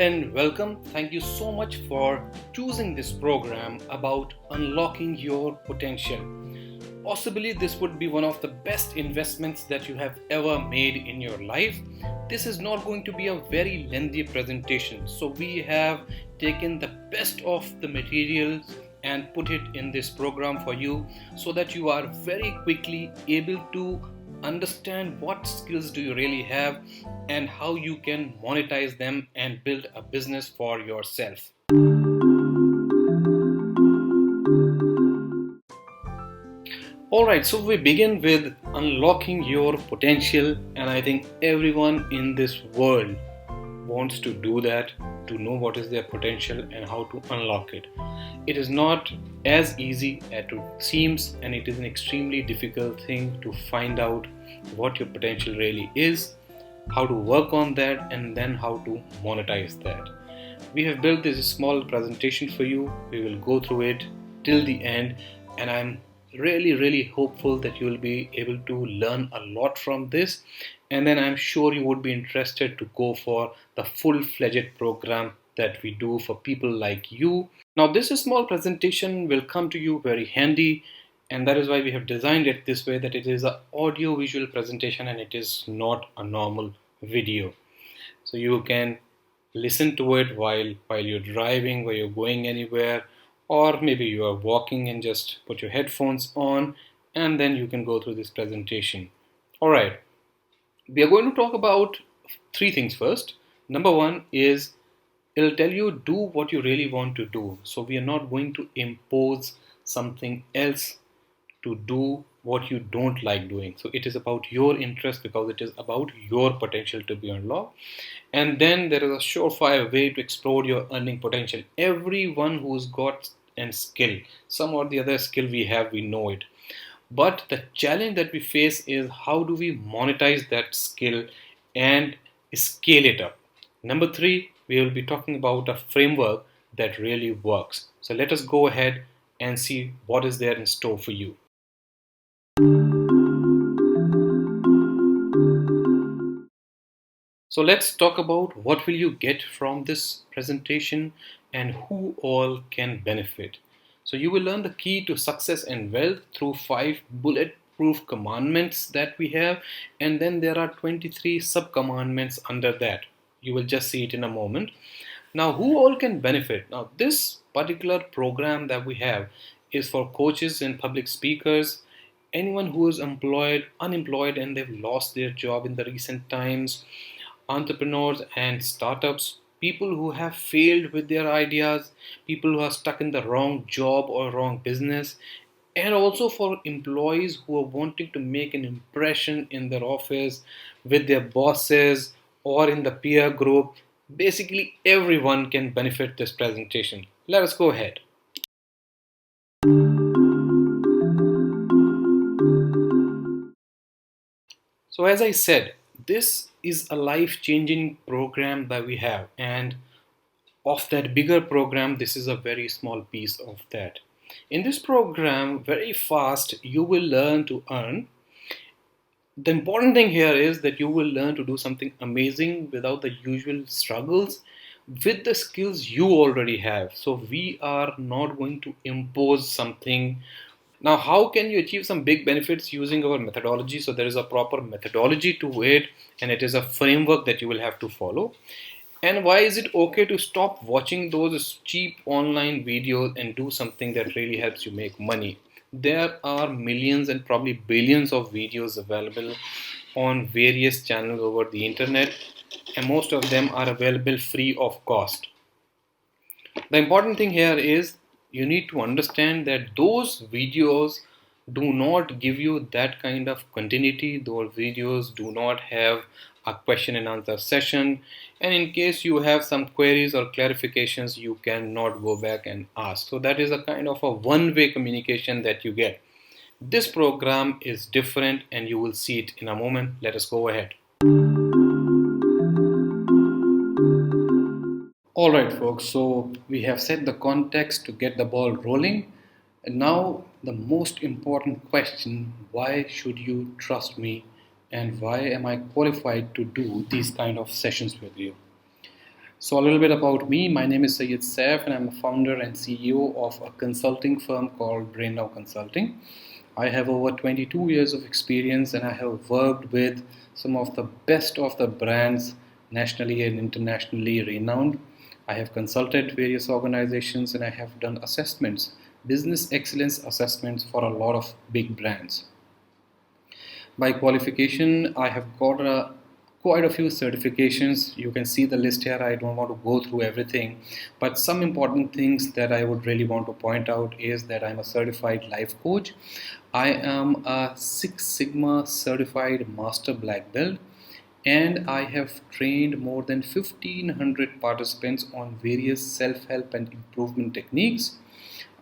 and welcome. Thank you so much for choosing this program about unlocking your potential. Possibly, this would be one of the best investments that you have ever made in your life. This is not going to be a very lengthy presentation, so we have taken the best of the materials and put it in this program for you so that you are very quickly able to understand what skills do you really have and how you can monetize them and build a business for yourself. Alright, so we begin with unlocking your potential, and I think everyone in this world wants to do that, to know what is their potential and how to unlock it. It is not as easy as it seems, and it is an extremely difficult thing to find out what your potential really is, how to work on that, and then how to monetize that. We have built this small presentation for you. We will go through it till the end, and I'm really hopeful that you will be able to learn a lot from this, and then I'm sure you would be interested to go for the full-fledged program that we do for people like you. Now this small presentation will come to you very handy, and that is why we have designed it this way, that it is an audio visual presentation and it is not a normal video. So you can listen to it while you're driving, while you're going anywhere, or maybe you are walking and just put your headphones on and then you can go through this presentation. Alright, we are going to talk about three things first. Number one is it'll tell you do what you really want to do. So we are not going to impose something else to do what you don't like doing. So it is about your interest because it is about your potential to be unlocked. And then there is a surefire way to explore your earning potential. Everyone who's got a skill, some or the other skill we have, we know it. But the challenge that we face is how do we monetize that skill and scale it up. Number three, we will be talking about a framework that really works. So let us go ahead and see what is there in store for you. So let's talk about what will you get from this presentation and who all can benefit. So you will learn the key to success and wealth through 5 bulletproof commandments that we have, and then there are 23 sub commandments under that. You will just see it in a moment. Now who all can benefit? Now this particular program that we have is for coaches and public speakers, anyone who is unemployed and they've lost their job in the recent times, entrepreneurs and startups, people who have failed with their ideas, people who are stuck in the wrong job or wrong business, and also for employees who are wanting to make an impression in their office with their bosses or in the peer group. Basically, everyone can benefit this presentation. Let us go ahead. So as I said, this is a life-changing program that we have, and of that bigger program, this is a very small piece of that. In this program, very fast, you will learn to earn. The important thing here is that you will learn to do something amazing without the usual struggles with the skills you already have. So we are not going to impose something. Now, how can you achieve some big benefits using our methodology? So there is a proper methodology to it, and it is a framework that you will have to follow. And why is it okay to stop watching those cheap online videos and do something that really helps you make money? There are millions and probably billions of videos available on various channels over the internet, and most of them are available free of cost. The important thing here is you need to understand that those videos do not give you that kind of continuity. Those videos do not have a question and answer session, and in case you have some queries or clarifications, you cannot go back and ask. So that is a kind of a one-way communication that you get. This program is different, and you will see it in a moment. Let us go ahead. Alright folks, so we have set the context to get the ball rolling, and now the most important question: why should you trust me and why am I qualified to do these kind of sessions with you? So, a little bit about me. My name is Sayed Saif, and I'm a founder and CEO of a consulting firm called Brain Now Consulting. I have over 22 years of experience, and I have worked with some of the best of the brands, nationally and internationally renowned. I have consulted various organizations, and I have done assessments, business excellence assessments for a lot of big brands. By qualification, I have got quite a few certifications. You can see the list here. I don't want to go through everything, but some important things that I would really want to point out is that I'm a certified life coach. I am a Six Sigma certified master black belt, and I have trained more than 1500 participants on various self-help and improvement techniques.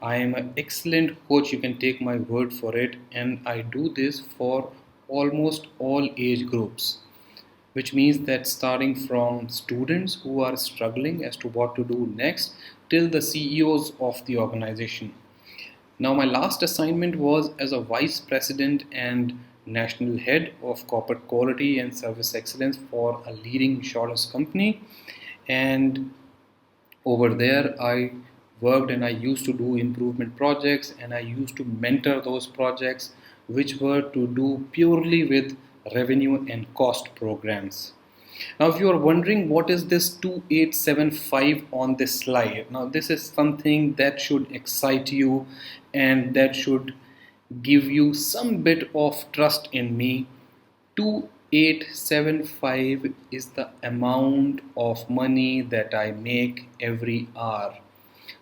I am an excellent coach, you can take my word for it, and I do this for almost all age groups, which means that starting from students who are struggling as to what to do next till the CEOs of the organization. Now, my last assignment was as a vice president and national head of corporate quality and service excellence for a leading insurance company. And over there, I worked and I used to do improvement projects, and I used to mentor those projects which were to do purely with revenue and cost programs. Now, if you are wondering what is this 2875 on this slide, now this is something that should excite you and that should give you some bit of trust in me. 2875 is the amount of money that I make every hour.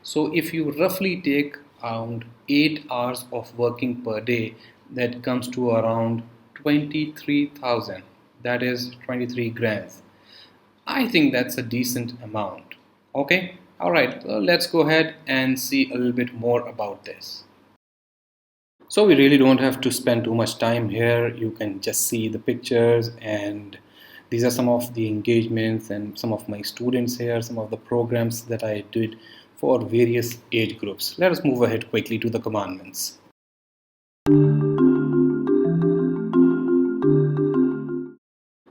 So if you roughly take around 8 hours of working per day, that comes to around 23,000. That is 23 grand. I think that's a decent amount. Okay, all right, let's go ahead and see a little bit more about this. So we really don't have to spend too much time here. You can just see the pictures, and these are some of the engagements and some of my students here, some of the programs that I did for various age groups. Let us move ahead quickly to the commandments.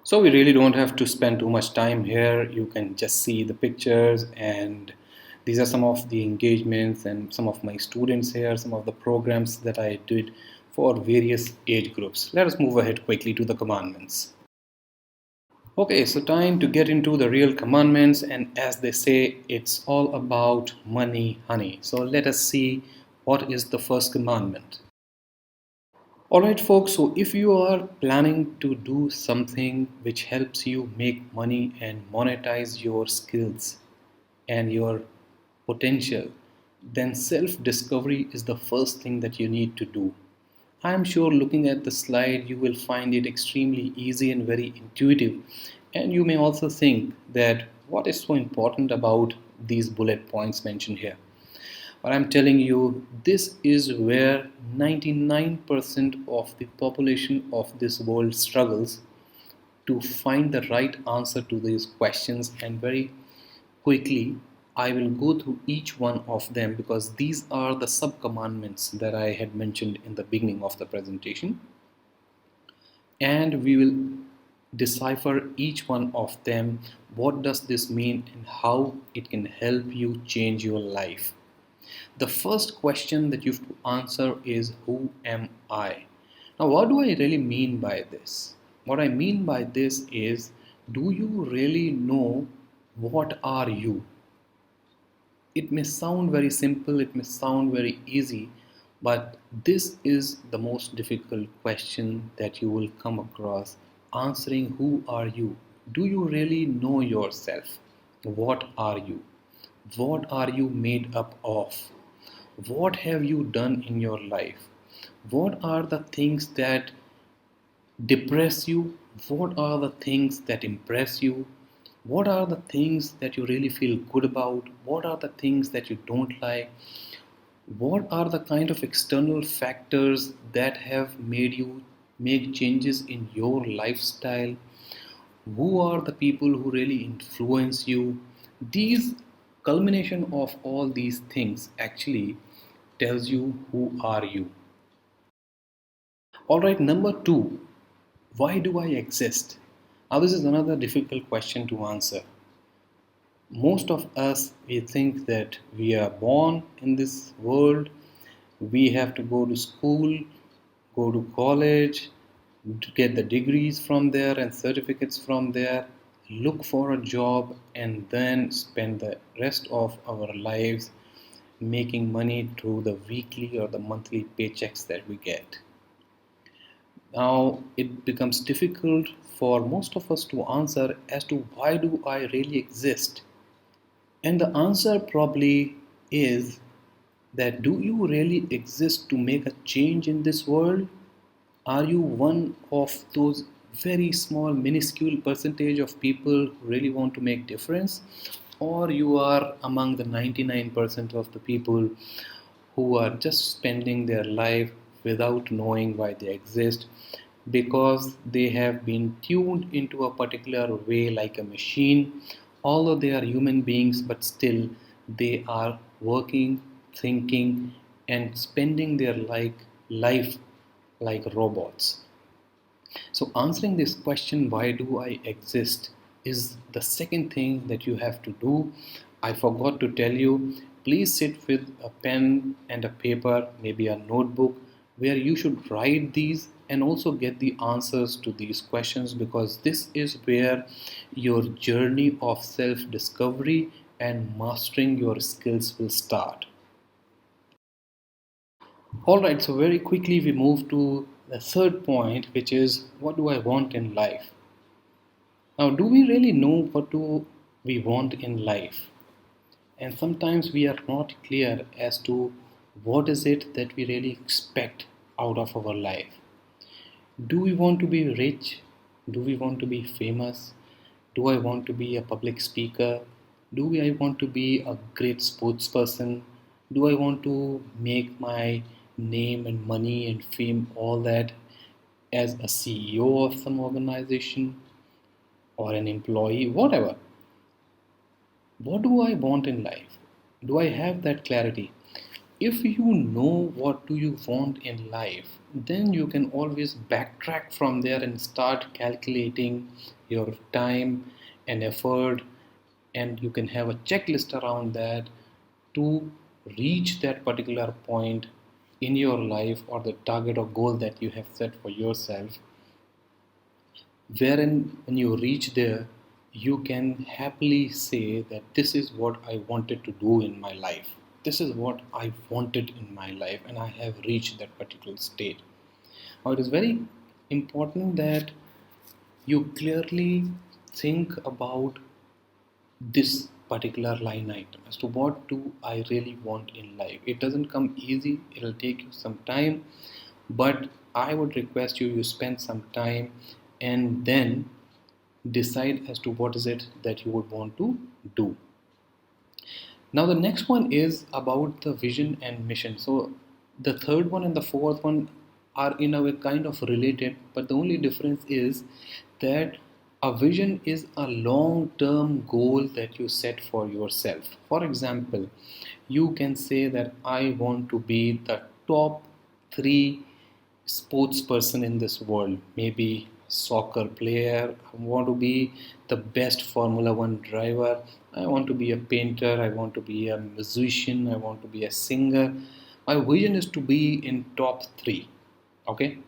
So we really don't have to spend too much time here. You can just see the pictures, and these are some of the engagements and some of my students here, some of the programs that I did for various age groups. Let us move ahead quickly to the commandments. Okay, so time to get into the real commandments, and as they say, it's all about money, honey. So let us see what is the first commandment. Alright, folks, so if you are planning to do something which helps you make money and monetize your skills and your potential, then self discovery is the first thing that you need to do. I am sure looking at the slide, you will find it extremely easy and very intuitive. And you may also think that what is so important about these bullet points mentioned here. But I'm telling you, this is where 99% of the population of this world struggles to find the right answer to these questions. And very quickly, I will go through each one of them because these are the sub commandments that I had mentioned in the beginning of the presentation. And we will decipher each one of them. What does this mean and how it can help you change your life? The first question that you have to answer is, who am I? Now, what do I really mean by this? What I mean by this is, do you really know what are you? It may sound very simple, it may sound very easy, but this is the most difficult question that you will come across. Answering who are you? Do you really know yourself? What are you? What are you made up of? What have you done in your life? What are the things that depress you? What are the things that impress you? What are the things that you really feel good about? What are the things that you don't like? What are the kind of external factors that have made you make changes in your lifestyle? Who are the people who really influence you? These culmination of all these things actually tells you who are you. All right, number 2, why do I exist? Now this is another difficult question to answer. Most of us, we think that we are born in this world, we have to go to school, go to college, to get the degrees from there and certificates from there, look for a job, and then spend the rest of our lives making money through the weekly or the monthly paychecks that we get. Now it becomes difficult for most of us to answer as to why do I really exist? And the answer probably is that do you really exist to make a change in this world? Are you one of those very small minuscule percentage of people who really want to make difference, or you are among the 99% of the people who are just spending their life without knowing why they exist because they have been tuned into a particular way like a machine, although they are human beings, but still they are working, thinking, and spending their life like robots. So, answering this question, why do I exist, is the second thing that you have to do. I forgot to tell you, please sit with a pen and a paper, maybe a notebook, where you should write these and also get the answers to these questions because this is where your journey of self discovery and mastering your skills will start. All right, so very quickly we move to the third point, which is what do I want in life? Now, do we really know what do we want in life? And sometimes we are not clear as to what is it that we really expect out of our life. Do we want to be rich? Do we want to be famous? Do I want to be a public speaker? Do I want to be a great sports person? Do I want to make my name and money and fame, all that, as a CEO of some organization or an employee, whatever? What do I want in life? Do I have that clarity? If you know what do you want in life, then you can always backtrack from there and start calculating your time and effort, and you can have a checklist around that to reach that particular point in your life or the target or goal that you have set for yourself, wherein when you reach there you can happily say that this is what I wanted to do in my life, this is what I wanted in my life, and I have reached that particular state. Now it is very important that you clearly think about this particular line item as to what do I really want in life. It doesn't come easy, it'll take you some time, but I would request you spend some time and then decide as to what is it that you would want to do. Now the next one is about the vision and mission. So the third one and the fourth one are in a way kind of related, but the only difference is that a vision is a long term goal that you set for yourself. For example, you can say that I want to be the top three sports person in this world, maybe soccer player, I want to be the best Formula 1 driver, I want to be a painter, I want to be a musician, I want to be a singer. My vision is to be in top 3. Okay?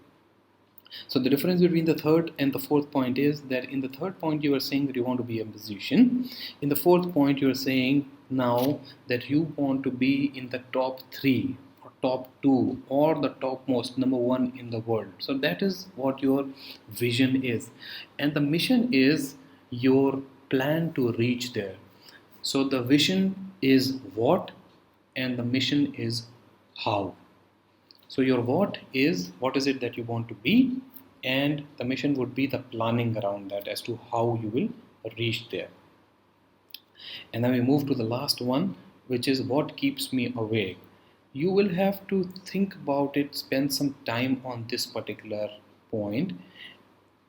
So the difference between the third and the fourth point is that in the third point you are saying that you want to be a musician. In the fourth point you are saying now that you want to be in the top 3 or top 2 or the topmost number 1 in the world. So that is what your vision is. And the mission is your plan to reach there. So the vision is what and the mission is how. So your what is it that you want to be, and the mission would be the planning around that as to how you will reach there. And then we move to the last one, which is what keeps me awake. You will have to think about it, spend some time on this particular point,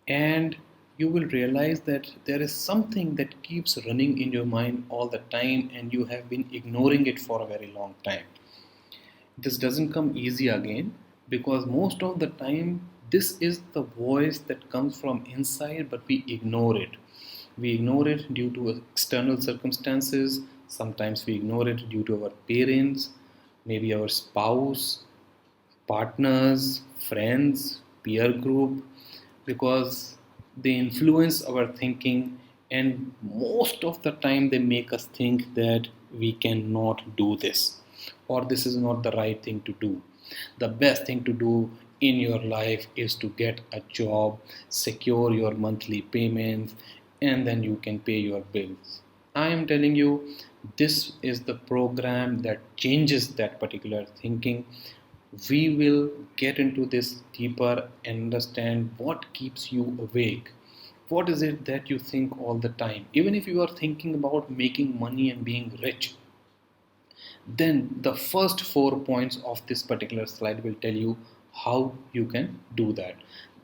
and you will realize that there is something that keeps running in your mind all the time, and you have been ignoring it for a very long time. This doesn't come easy again because most of the time this is the voice that comes from inside but we ignore it. We ignore it due to external circumstances. Sometimes we ignore it due to our parents, maybe our spouse, partners, friends, peer group, because they influence our thinking, and most of the time they make us think that we cannot do this or this is not the right thing to do. The best thing to do in your life is to get a job, secure your monthly payments, and then you can pay your bills. I am telling you, this is the program that changes that particular thinking. We will get into this deeper and understand what keeps you awake. What is it that you think all the time? Even if you are thinking about making money and being rich, then the first 4 points of this particular slide will tell you how you can do that.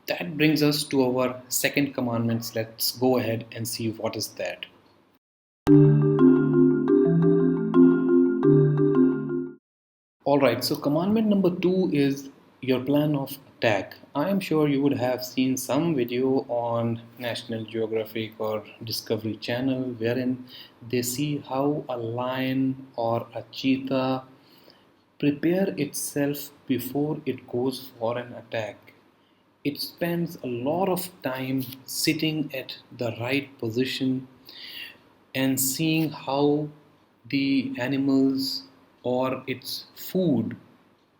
That brings us to our second commandments. Let's go ahead and see what is that. Alright, so commandment number 2 is your plan of attack. I am sure you would have seen some video on National Geographic or Discovery Channel wherein they see how a lion or a cheetah prepare itself before it goes for an attack. It spends a lot of time sitting at the right position and seeing how the animals or its food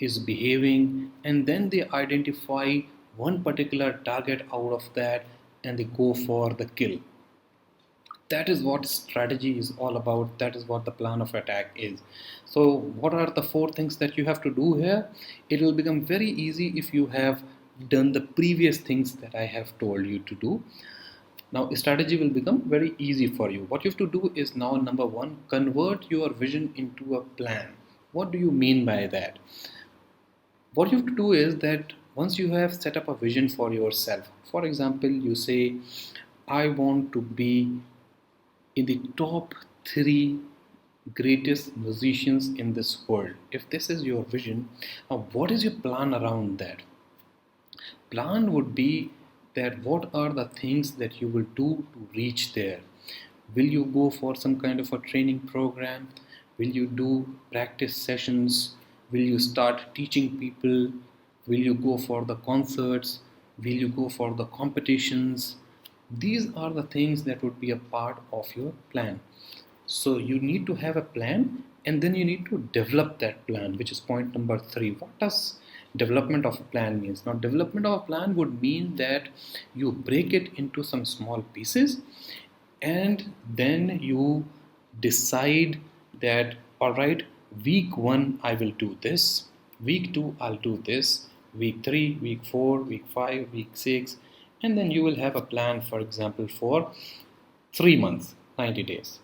is behaving, and then they identify one particular target out of that and they go for the kill. That is what strategy is all about. That is what the plan of attack is. So what are the 4 things that you have to do here? It will become very easy if you have done the previous things that I have told you to do. Now strategy will become very easy for you. What you have to do is, now number 1, convert your vision into a plan. What do you mean by that? What you have to do is that once you have set up a vision for yourself, for example, you say, I want to be in the top 3 greatest musicians in this world. If this is your vision, now what is your plan around that? Plan would be that what are the things that you will do to reach there? Will you go for some kind of a training program? Will you do practice sessions? Will you start teaching people? Will you go for the concerts? Will you go for the competitions? These are the things that would be a part of your plan. So you need to have a plan, and then you need to develop that plan, which is point number 3. What does development of a plan means? Now, development of a plan would mean that you break it into some small pieces, and then you decide that, all right, week 1 I will do this, week 2 I'll do this, week 3, week 4, week 5, week 6, and then you will have a plan, for example, for 3 months, 90 days.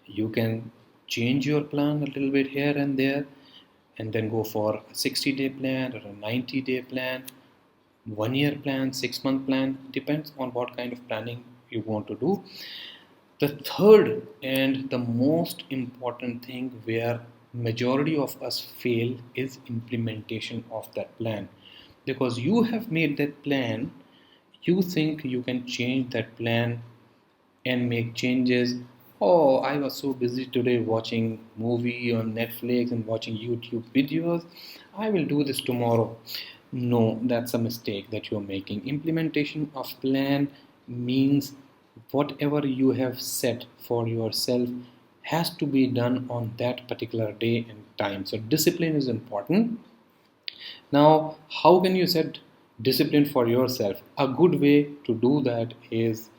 You can change your plan a little bit here and there, and then go for a 60-day plan or a 90-day plan, 1 year plan, 6-month plan. Depends on what kind of planning you want to do. The third and the most important thing where majority of us fail is implementation of that plan. Because you have made that plan, you think you can change that plan and make changes. Oh, I was so busy today watching movie on Netflix and watching YouTube videos. I will do this tomorrow. No, that's a mistake that you're making. Implementation of plan means whatever you have set for yourself has to be done on that particular day and time. So discipline is important. Now, how can you set discipline for yourself? A good way to do that is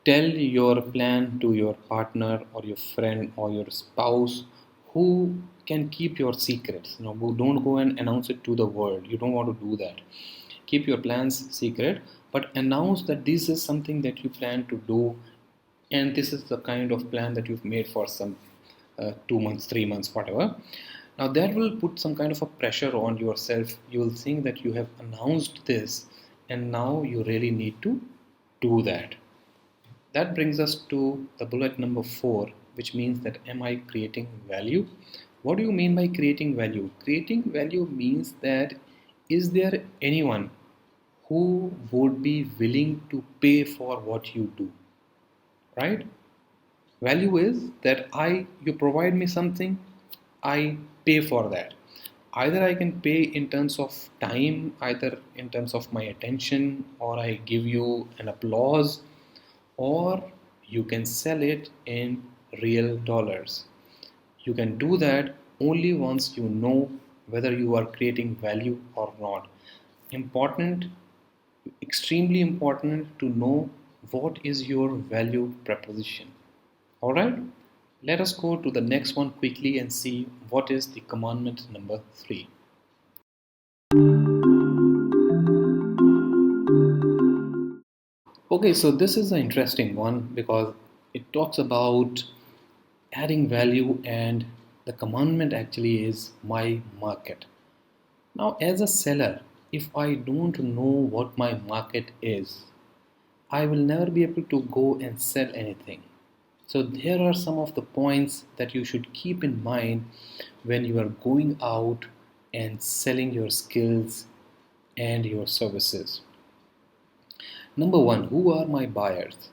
tell your plan to your partner or your friend or your spouse who can keep your secrets. Don't go and announce it to the world. You don't want to do that. Keep your plans secret, but announce that this is something that you plan to do, and this is the kind of plan that you've made for some 2 months, 3 months, whatever. Now that will put some kind of a pressure on yourself. You will think that you have announced this, and now you really need to do that. That brings us to the bullet number 4, which means that, am I creating value? What do you mean by creating value? Creating value means that, is there anyone who would be willing to pay for what you do? right? Value is that you provide me something, I pay for that. Either I can pay in terms of time, either in terms of my attention, or I give you an applause, or you can sell it in real dollars. You can do that only once you know whether you are creating value or not. Important, extremely important to know what is your value proposition. All right, let us go to the next one quickly and see what is the commandment number 3. Okay, so this is an interesting one because it talks about adding value, and the commandment actually is my market. Now, as a seller, if I don't know what my market is, I will never be able to go and sell anything. So, there are some of the points that you should keep in mind when you are going out and selling your skills and your services. Number one, who are my buyers?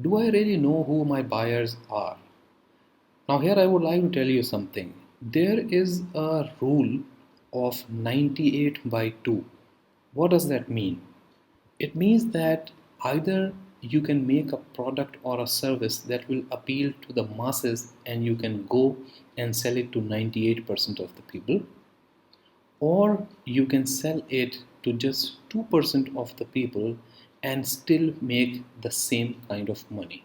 Do I really know who my buyers are? Now, here I would like to tell you something. There is a rule of 98 by 2. What does that mean? It means that either you can make a product or a service that will appeal to the masses and you can go and sell it to 98% of the people, or you can sell it to just 2% of the people and still make the same kind of money,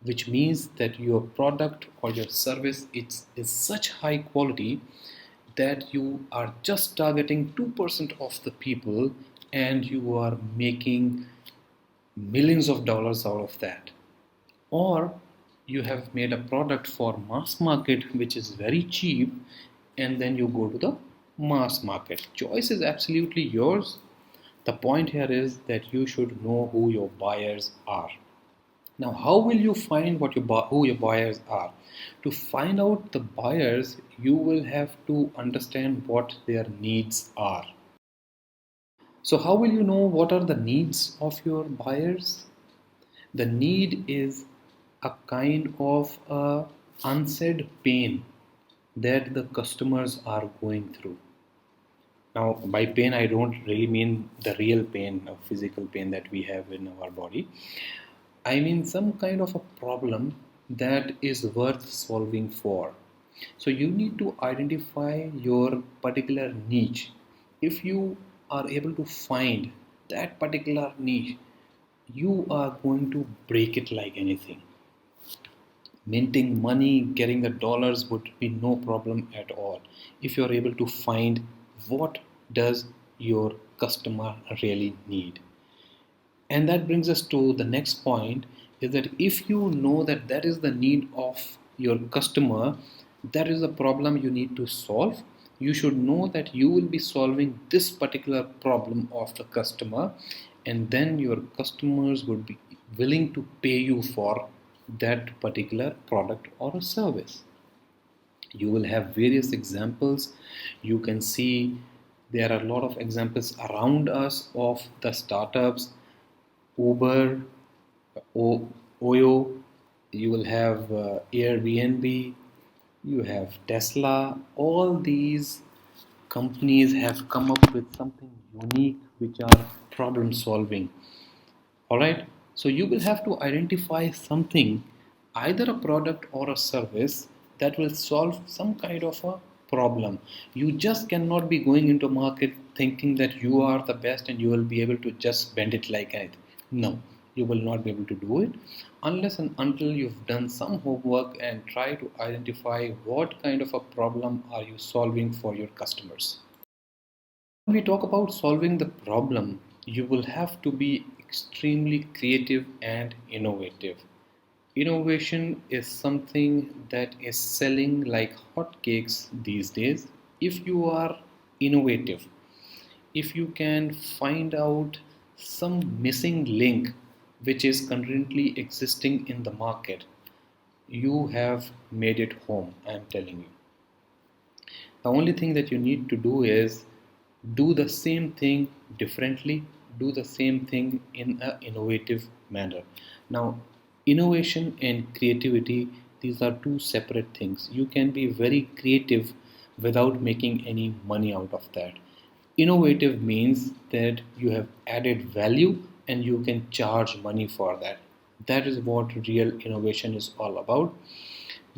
which means that your product or your service is such high quality that you are just targeting 2% of the people and you are making millions of dollars out of that. Or you have made a product for mass market which is very cheap, and then you go to the mass market. Choice is absolutely yours. The point here is that you should know who your buyers are. Now, how will you find who your buyers are? To find out the buyers, you will have to understand what their needs are. So, how will you know what are the needs of your buyers? The need is a kind of a unsaid pain that the customers are going through. Now, by pain, I don't really mean the real pain of physical pain that we have in our body. I mean some kind of a problem that is worth solving for. So you need to identify your particular niche. If you are able to find that particular niche, you are going to break it like anything. Minting money, getting the dollars would be no problem at all if you're able to find what does your customer really need. And that brings us to the next point, is that if you know that that is the need of your customer, that is a problem you need to solve, you should know that you will be solving this particular problem of the customer, and then your customers would be willing to pay you for that particular product or a service. You will have various examples. You can see there are a lot of examples around us of the startups. Uber, Oyo, you will have Airbnb, you have Tesla. All these companies have come up with something unique which are problem solving. All right, so you will have to identify something, either a product or a service that will solve some kind of a problem. You just cannot be going into market thinking that you are the best and you will be able to just bend it like anything. No, you will not be able to do it unless and until you've done some homework and try to identify what kind of a problem are you solving for your customers. When we talk about solving the problem, you will have to be extremely creative and innovative. Innovation is something that is selling like hotcakes these days. If you are innovative, if you can find out some missing link which is currently existing in the market, you have made it home, I am telling you. The only thing that you need to do is do the same thing differently, do the same thing in an innovative manner. Now, Innovation and creativity, these are two separate things. You can be very creative without making any money out of that. Innovative means that you have added value and you can charge money for that. That is what real innovation is all about.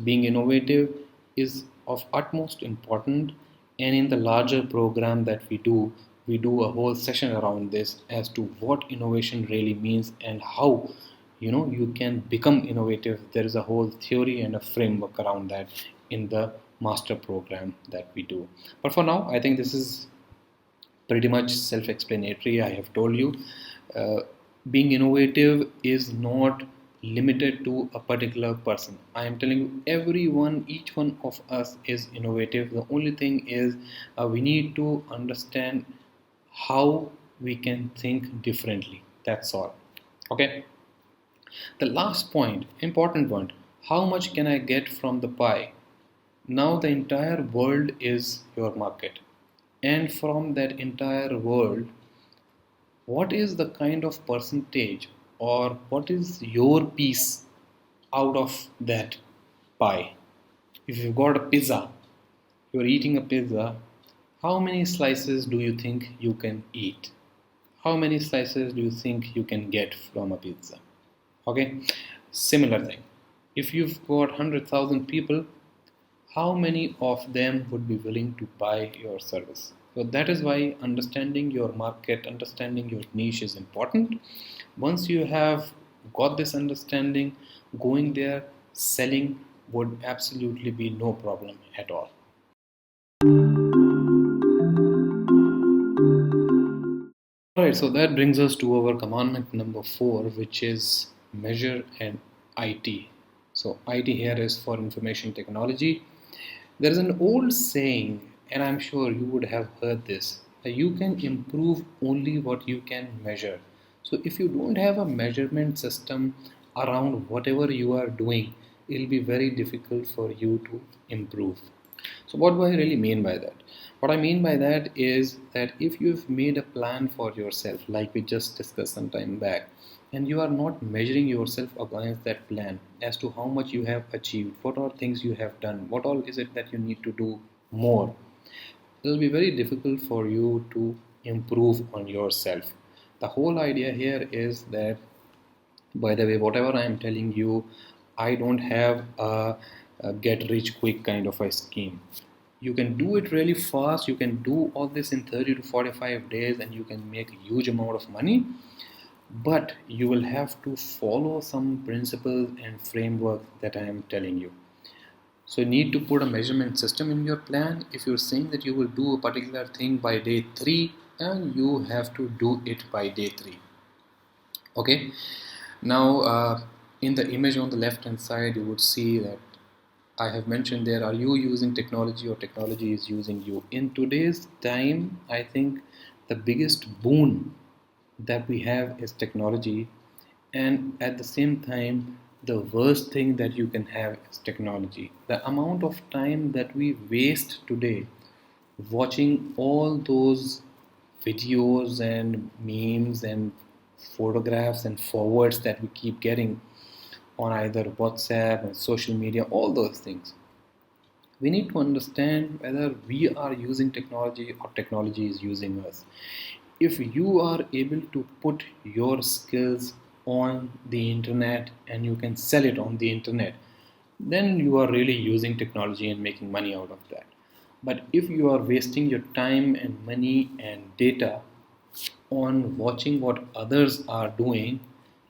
Being innovative is of utmost importance, and in the larger program that we do a whole session around this as to what innovation really means and how you can become innovative. There is a whole theory and a framework around that in the master program that we do. But for now, I think this is pretty much self-explanatory. I have told you, uh, being innovative is not limited to a particular person. I am telling you, everyone, each one of us is innovative. The only thing is, we need to understand how we can think differently. That's all. Okay. The last point, important one: how much can I get from the pie? Now the entire world is your market, and from that entire world, what is the kind of percentage, or what is your piece out of that pie? If you've got a pizza, you're eating a pizza, how many slices do you think you can eat? How many slices do you think you can get from a pizza? Okay, similar thing. If you've got 100,000 people, how many of them would be willing to buy your service? So that is why understanding your market, understanding your niche is important. Once you have got this understanding, going there, selling would absolutely be no problem at all. Alright, so that brings us to our commandment number 4, which is measure and IT. So IT here is for information technology. There is an old saying, and I'm sure you would have heard this, that you can improve only what you can measure. So if you don't have a measurement system around whatever you are doing, it'll be very difficult for you to improve. So what do I really mean by that? What I mean by that is that if you've made a plan for yourself, like we just discussed some time back, and you are not measuring yourself against that plan as to how much you have achieved, what are things you have done, what all is it that you need to do more, it will be very difficult for you to improve on yourself. The whole idea here is that, by the way, whatever I am telling you, I don't have a get rich quick kind of a scheme. You can do it really fast. You can do all this in 30 to 45 days and you can make a huge amount of money. But you will have to follow some principles and framework that I am telling you. So you need to put a measurement system in your plan. If you're saying that you will do a particular thing by day 3, and you have to do it by day 3. Okay. Now, in the image on the left hand side, you would see that I have mentioned there, are you using technology or technology is using you? In today's time, I think the biggest boon that we have is technology, and at the same time, the worst thing that you can have is technology. The amount of time that we waste today watching all those videos and memes and photographs and forwards that we keep getting on either WhatsApp and social media, all those things. We need to understand whether we are using technology or technology is using us. If you are able to put your skills on the internet and you can sell it on the internet, then you are really using technology and making money out of that. But if you are wasting your time and money and data on watching what others are doing,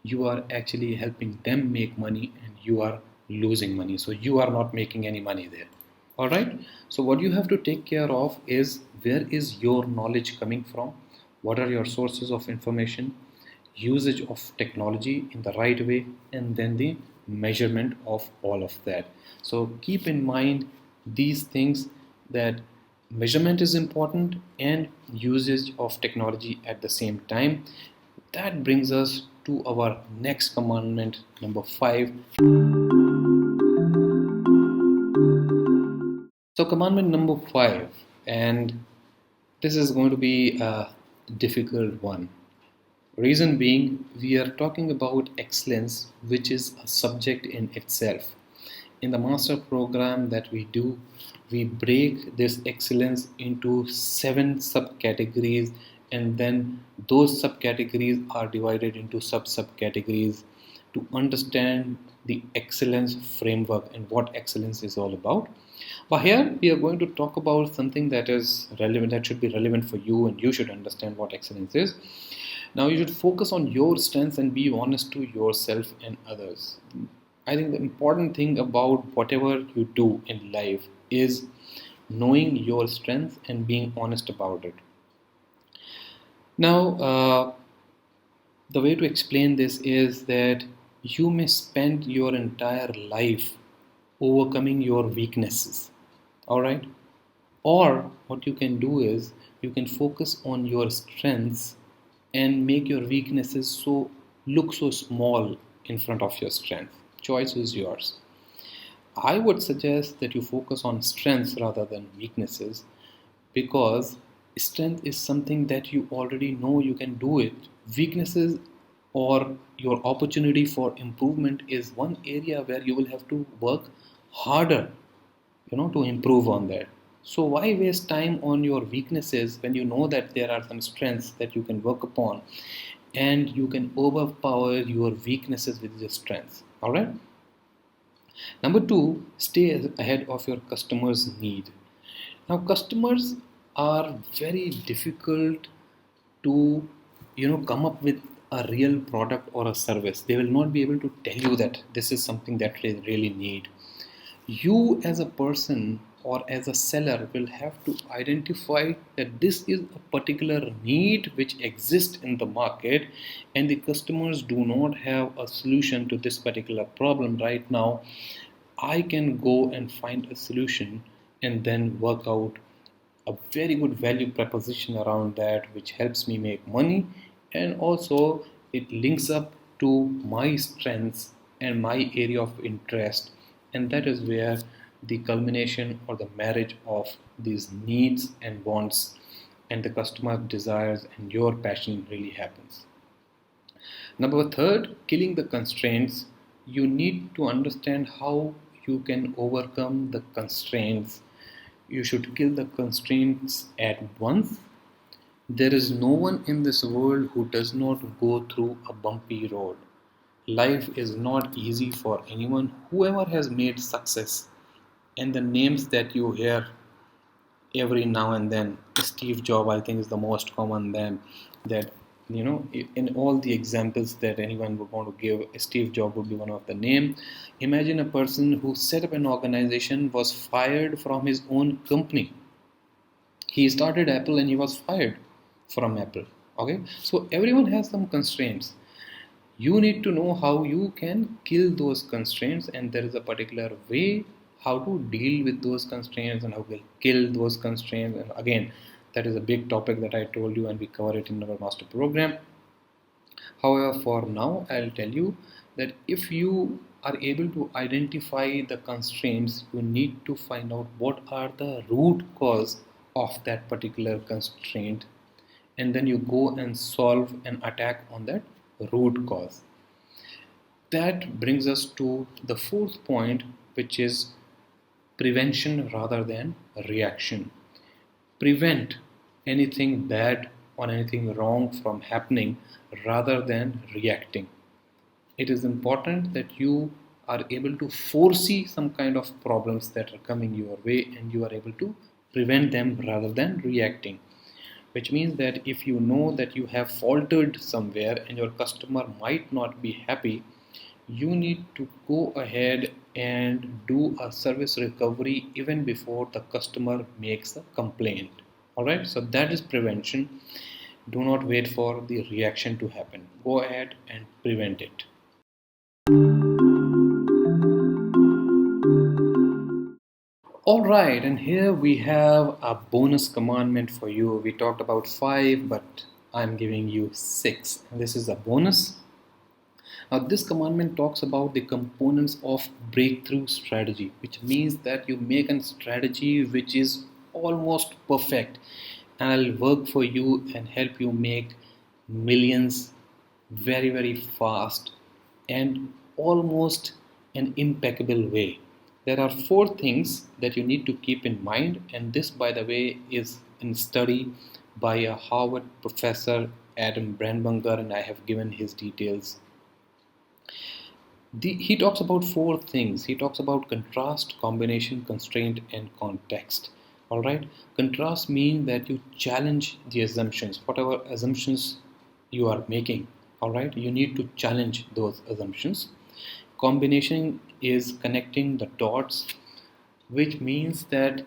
you are actually helping them make money and you are losing money. So you are not making any money there. All right. So what you have to take care of is, where is your knowledge coming from? What are your sources of information? Usage of technology in the right way, and then the measurement of all of that. So keep in mind these things, that measurement is important and usage of technology at the same time. That brings us to our next commandment, number 5. So commandment number 5, and this is going to be a difficult one. Reason being, we are talking about excellence, which is a subject in itself. In the master program that we do, we break this excellence into seven subcategories, and then those subcategories are divided into sub-subcategories to understand the excellence framework and what excellence is all about. But here we are going to talk about something that is relevant, that should be relevant for you, and you should understand what excellence is. Now, you should focus on your strengths and be honest to yourself and others. I think the important thing about whatever you do in life is knowing your strengths and being honest about it. Now, the way to explain this is that you may spend your entire life overcoming your weaknesses. All right? Or what you can do is you can focus on your strengths and make your weaknesses so look so small in front of your strength. Choice is yours. I would suggest that you focus on strengths rather than weaknesses, because strength is something that you already know you can do it. Weaknesses or your opportunity for improvement is one area where you will have to work harder, to improve on that. So why waste time on your weaknesses when you know that there are some strengths that you can work upon, and you can overpower your weaknesses with your strengths. All right. Number two, stay ahead of your customers' need. Now, customers are very difficult to, come up with a real product or a service. They will not be able to tell you that this is something that they really need. You as a person or as a seller will have to identify that this is a particular need which exists in the market, and the customers do not have a solution to this particular problem right now. I can go and find a solution and then work out a very good value proposition around that, which helps me make money, and also it links up to my strengths and my area of interest. And that is where the culmination or the marriage of these needs and wants and the customer desires and your passion really happens. Number third, killing the constraints. You need to understand how you can overcome the constraints. You should kill the constraints at once. There is no one in this world who does not go through a bumpy road. Life is not easy for anyone, whoever has made success. And the names that you hear every now and then, Steve Jobs, I think, is the most common name that, in all the examples that anyone would want to give, Steve Jobs would be one of the name. Imagine a person who set up an organization, was fired from his own company. He started Apple and he was fired from Apple. Okay, so everyone has some constraints. You need to know how you can kill those constraints, and there is a particular way how to deal with those constraints and how to kill those constraints. And again, that is a big topic that I told you, and we cover it in our master program. However, for now, I'll tell you that if you are able to identify the constraints, you need to find out what are the root cause of that particular constraint, and then you go and solve an attack on that root cause. That brings us to the fourth point, which is prevention rather than reaction. Prevent anything bad or anything wrong from happening rather than reacting. It is important that you are able to foresee some kind of problems that are coming your way, and you are able to prevent them rather than reacting. Which means that if you know that you have faltered somewhere and your customer might not be happy, you need to go ahead and do a service recovery even before the customer makes a complaint. Alright, so that is prevention. Do not wait for the reaction to happen. Go ahead and prevent it. Alright, and here we have a bonus commandment for you. We talked about 5, but I'm giving you 6. And this is a bonus. Now, this commandment talks about the components of breakthrough strategy, which means that you make a strategy which is almost perfect, and I'll work for you and help you make millions very, very fast and almost an impeccable way. There are four things that you need to keep in mind, and this, by the way, is in study by a Harvard professor, Adam Brandbunger, and I have given his details. He talks about four things. He talks about contrast, combination, constraint, and context. All right. Contrast means that you challenge the assumptions, whatever assumptions you are making. All right. You need to challenge those assumptions. Combination is connecting the dots, which means that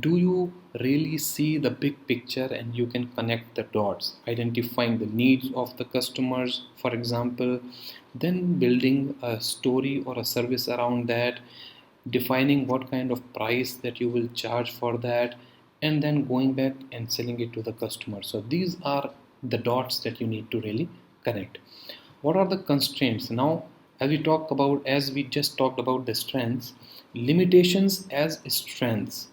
do you really see the big picture and you can connect the dots, identifying the needs of the customers, for example, then building a story or a service around that, defining what kind of price that you will charge for that, and then going back and selling it to the customer. So these are the dots that you need to really connect. What are the constraints? Now, as we just talked about the strengths, limitations as strengths,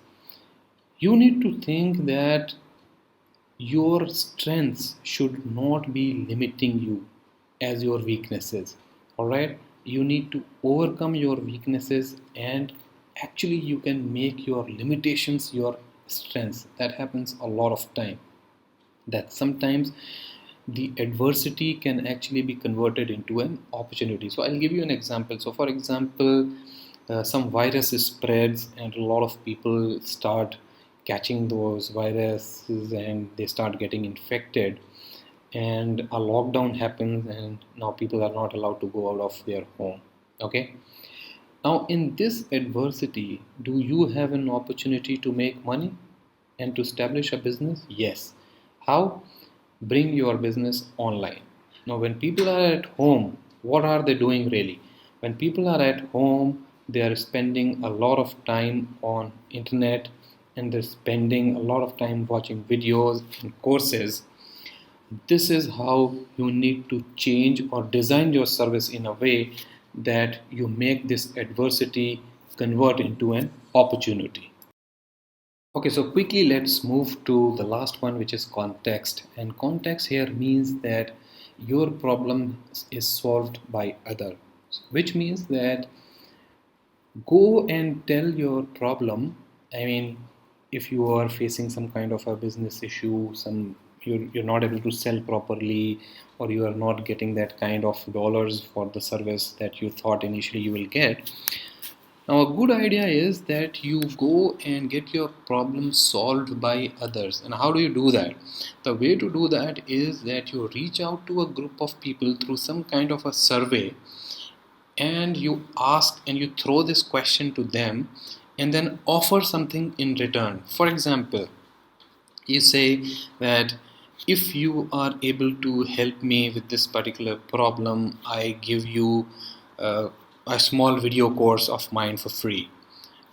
you need to think that your strengths should not be limiting you as your weaknesses. All right, you need to overcome your weaknesses, and actually you can make your limitations your strengths. That happens a lot of time, that sometimes the adversity can actually be converted into an opportunity. So I'll give you an example. So for example, some virus spreads and a lot of people start catching those viruses and they start getting infected, and a lockdown happens and now people are not allowed to go out of their home. Okay, now, in this adversity, do you have an opportunity to make money and to establish a business? Yes. How? Bring your business online. Now, when people are at home, what are they doing really? When people are at home, they are spending a lot of time on internet, and they're spending a lot of time watching videos and courses. This is how you need to change or design your service in a way that you make this adversity convert into an opportunity. Okay, so quickly let's move to the last one, which is context. And context here means that your problem is solved by others, which means that go and tell your problem. I mean, if you are facing some kind of a business issue, you're not able to sell properly, or you are not getting that kind of dollars for the service that you thought initially you will get. Now, a good idea is that you go and get your problem solved by others. And how do you do that? The way to do that is that you reach out to a group of people through some kind of a survey, and you ask and you throw this question to them and then offer something in return. For example, you say that if you are able to help me with this particular problem, I give you a small video course of mine for free.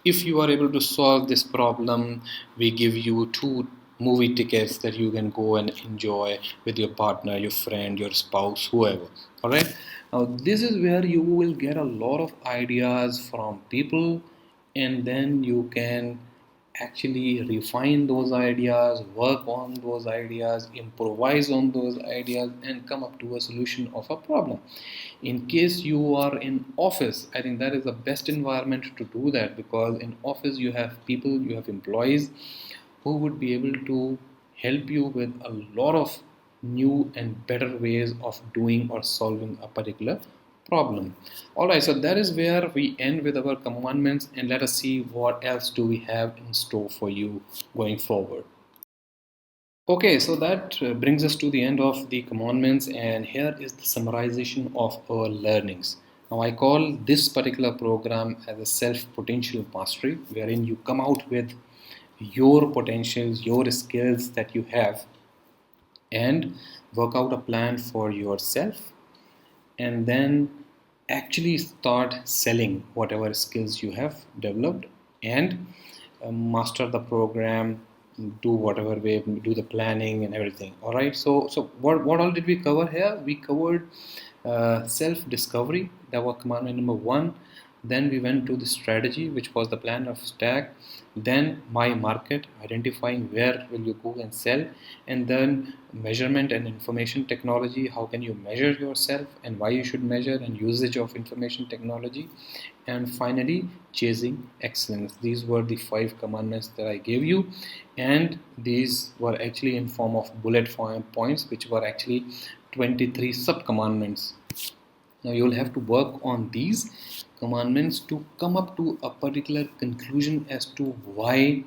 If you are able to solve this problem, we give you 2 movie tickets that you can go and enjoy with your partner, your friend, your spouse, whoever. All right. Now, this is where you will get a lot of ideas from people, and then you can actually refine those ideas, work on those ideas, improvise on those ideas, and come up to a solution of a problem. In case you are in office, I think that is the best environment to do that, because in office you have people, you have employees who would be able to help you with a lot of new and better ways of doing or solving a particular problem. Alright, so that is where we end with our commandments, and let us see what else do we have in store for you going forward. Okay, so that brings us to the end of the commandments, and here is the summarization of our learnings. Now, I call this particular program as a self potential mastery, wherein you come out with your potentials, your skills that you have, and work out a plan for yourself, and then actually start selling whatever skills you have developed, and master the program, do whatever way, do the planning and everything. All right, so what all did we cover here? We covered self discovery, that was commandment number 1. Then we went to the strategy, which was the plan of stack. Then my market, identifying where will you go and sell. And then measurement and information technology, how can you measure yourself and why you should measure, and usage of information technology. And finally, chasing excellence. These were the 5 commandments that I gave you, and these were actually in form of bullet points, which were actually 23 sub commandments. Now you'll have to work on these commandments to come up to a particular conclusion as to why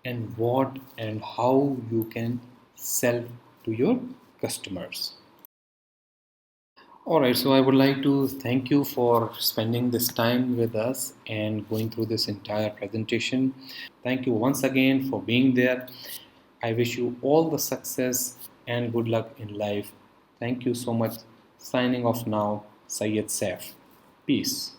and what and how you can sell to your customers. All right, so I would like to thank you for spending this time with us and going through this entire presentation. Thank you once again for being there. I wish you all the success and good luck in life. Thank you so much. Signing off now, Syed Saif. Peace.